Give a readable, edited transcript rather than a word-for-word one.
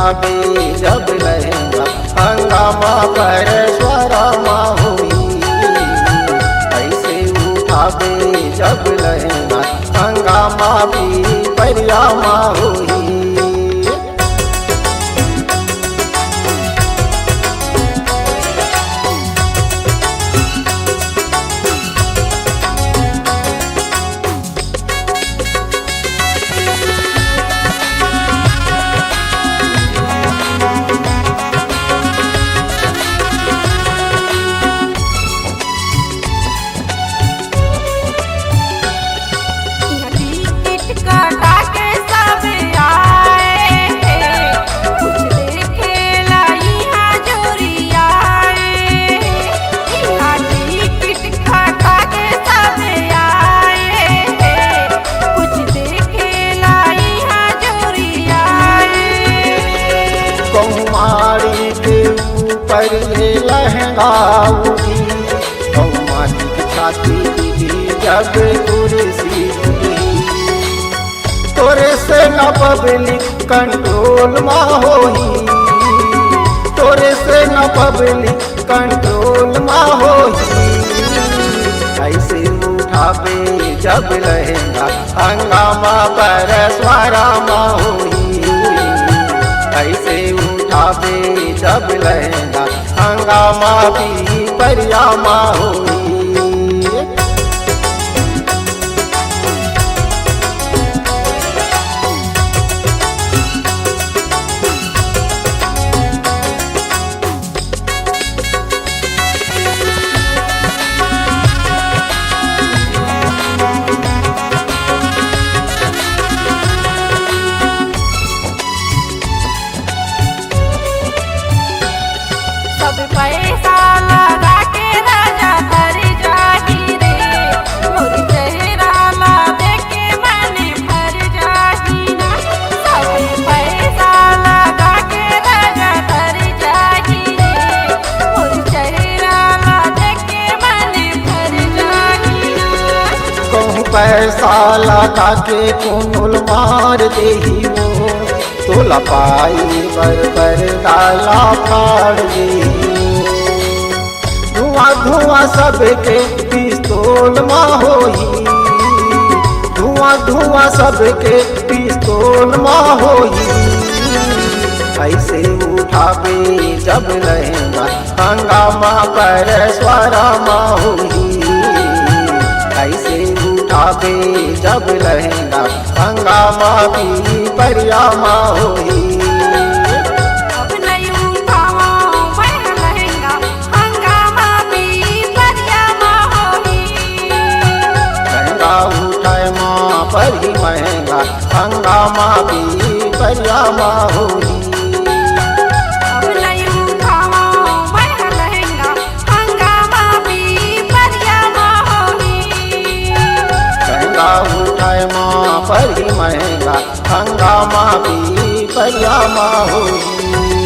उठाबे जब लहंगा हंगामा पर स्वरमा हुई। ऐसे उठाबे जब लहंगा हंगामा भी परियामा हुई। पर ये लहंगा उठी कौमारी की छाती दी जब कुर्सी थी। तोरे से न पब्लिक कंट्रोल मा होई, तोरे से न पब्लिक कंट्रोल मा होई। ऐसे उठाबे जब लहंगा हंगामा पर स्वरमा होई। ऐसे उठाबे जब लहंगा हंगामा भी परियामा होई। पैसा लगा के राजा घर जाही रे, मोर चेहरा ला देखे मन भर जाही ना। सब पैसा लगा के राजा घर जाही रे, मोर चेहरा ला देखे मन भर जाही ना। कहूँ पैसा लगा के कुनुल मार देही वो, तोला पाई बर डाला फाड़ देही। धुआं धुआं सबके पिस्तौल मा होई, धुआं धुआं सबके पिस्तौल मा होई। ऐसे उठाबे जब लहंगा हंगामा पर स्वरमा होई। ऐसे उठाबे जब लहंगा हंगामा भी परियामा होई। पर ही महंगा हंगामा भी परियामा होई। अब नहीं उठावा मैं लहंगा हंगामा भी परियामा होई। लहंगा उठाए माँ पर ही महंगा हंगामा भी परियामा होई।